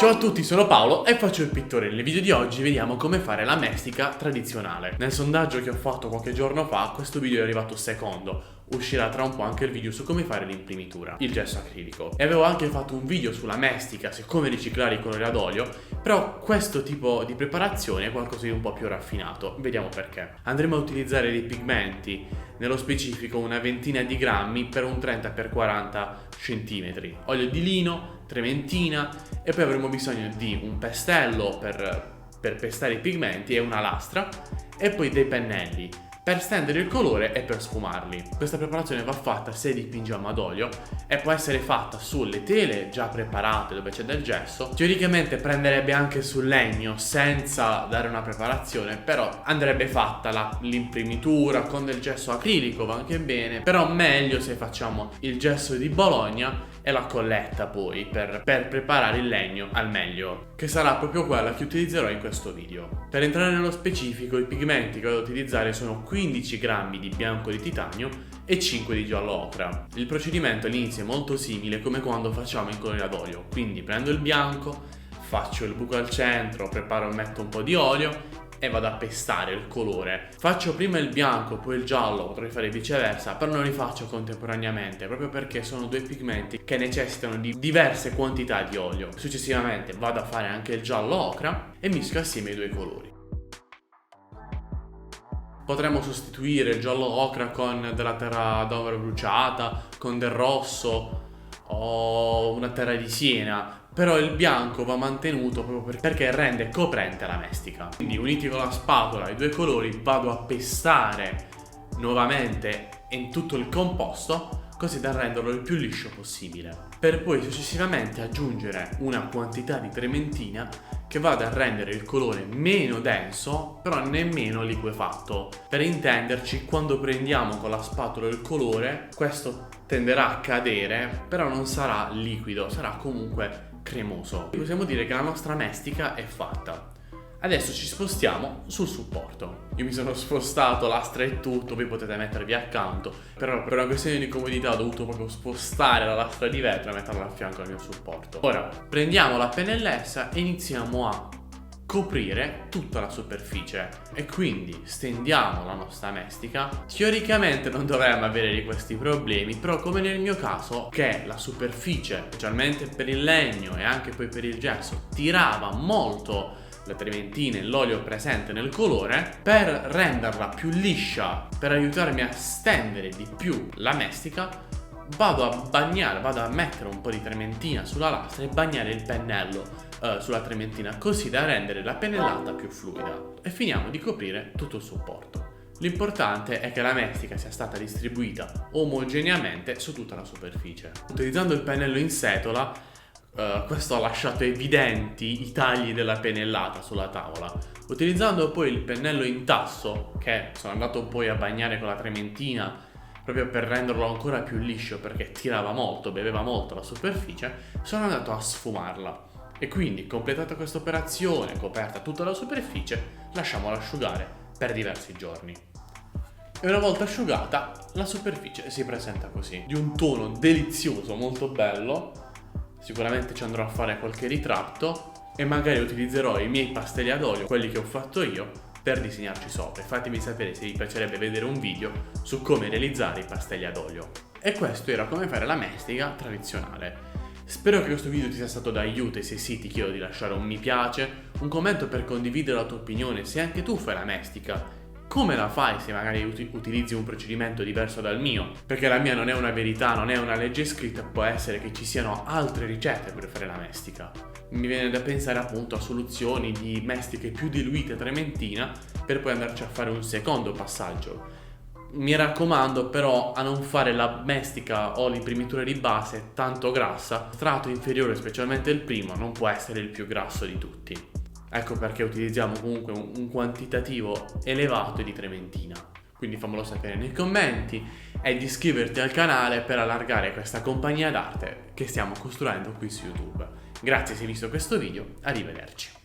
Ciao a tutti, sono Paolo e faccio il pittore. Nel video di oggi vediamo come fare la mestica tradizionale. Nel sondaggio che ho fatto qualche giorno fa, questo video è arrivato secondo. Uscirà tra un po' anche il video su come fare l'imprimitura, il gesso acrilico. E avevo anche fatto un video sulla mestica, su come riciclare i colori ad olio, però questo tipo di preparazione è qualcosa di un po' più raffinato. Vediamo perché. Andremo a utilizzare dei pigmenti, nello specifico una ventina di grammi per un 30x40 cm. Olio di lino, trementina e poi avremo bisogno di un pestello per pestare i pigmenti e una lastra e poi dei pennelli per stendere il colore e per sfumarli. Questa preparazione va fatta se dipingiamo ad olio e può essere fatta sulle tele già preparate dove c'è del gesso. Teoricamente prenderebbe anche sul legno senza dare una preparazione, però andrebbe fatta l'imprimitura con del gesso acrilico, va anche bene, però meglio se facciamo il gesso di Bologna e la colletta poi per preparare il legno al meglio, che sarà proprio quella che utilizzerò in questo video. Per entrare nello specifico, i pigmenti che vado ad utilizzare sono 15 grammi di bianco di titanio e 5 di giallo ocra. Il procedimento all'inizio è molto simile come quando facciamo i colori ad olio, quindi prendo il bianco, faccio il buco al centro, metto un po' di olio e vado a pestare il colore. Faccio prima il bianco, poi il giallo, potrei fare viceversa, però non li faccio contemporaneamente, proprio perché sono due pigmenti che necessitano di diverse quantità di olio. Successivamente vado a fare anche il giallo ocra e mischio assieme i due colori. Potremmo sostituire il giallo ocra con della terra d'oro bruciata, con del rosso o una terra di siena, però il bianco va mantenuto proprio perché rende coprente la mestica. Quindi uniti con la spatola i due colori vado a pestare nuovamente in tutto il composto così da renderlo il più liscio possibile, per poi successivamente aggiungere una quantità di trementina che vada a rendere il colore meno denso però nemmeno liquefatto. Per intenderci, quando prendiamo con la spatola il colore, questo tenderà a cadere, però non sarà liquido, sarà comunque cremoso. Possiamo dire che la nostra mestica è fatta. Adesso ci spostiamo sul supporto. Io mi sono spostato, lastra e tutto, voi potete mettervi accanto, però per una questione di comodità ho dovuto proprio spostare la lastra di vetro e metterla a fianco al mio supporto. Ora prendiamo la pennellessa e iniziamo a coprire tutta la superficie e quindi stendiamo la nostra mestica. Teoricamente non dovremmo avere di questi problemi, però come nel mio caso, che la superficie, specialmente per il legno e anche poi per il gesso, tirava molto la trementina e l'olio presente nel colore, per renderla più liscia, per aiutarmi a stendere di più la mestica, vado a mettere un po' di trementina sulla lastra e bagnare il pennello sulla trementina così da rendere la pennellata più fluida e finiamo di coprire tutto il supporto. L'importante è che la mestica sia stata distribuita omogeneamente su tutta la superficie. Utilizzando il pennello in setola, questo ha lasciato evidenti i tagli della pennellata sulla tavola. Utilizzando poi il pennello in tasso, che sono andato poi a bagnare con la trementina proprio per renderlo ancora più liscio perché tirava molto, beveva molto la superficie, sono andato a sfumarla. E quindi, completata questa operazione, coperta tutta la superficie, lasciamola asciugare per diversi giorni. E una volta asciugata, la superficie si presenta così, di un tono delizioso, molto bello. Sicuramente ci andrò a fare qualche ritratto e magari utilizzerò i miei pastelli ad olio, quelli che ho fatto io, per disegnarci sopra. Fatemi sapere se vi piacerebbe vedere un video su come realizzare i pastelli ad olio. E questo era come fare la mestica tradizionale. Spero che questo video ti sia stato d'aiuto e se sì ti chiedo di lasciare un mi piace, un commento per condividere la tua opinione se anche tu fai la mestica. Come la fai se magari utilizzi un procedimento diverso dal mio? Perché la mia non è una verità, non è una legge scritta, può essere che ci siano altre ricette per fare la mestica. Mi viene da pensare appunto a soluzioni di mestiche più diluite trementina per poi andarci a fare un secondo passaggio. Mi raccomando però a non fare la mestica o l'imprimitura di base tanto grassa. Il strato inferiore, specialmente il primo, non può essere il più grasso di tutti. Ecco perché utilizziamo comunque un quantitativo elevato di trementina. Quindi fammelo sapere nei commenti e di iscriverti al canale per allargare questa compagnia d'arte che stiamo costruendo qui su YouTube. Grazie se hai visto questo video, arrivederci.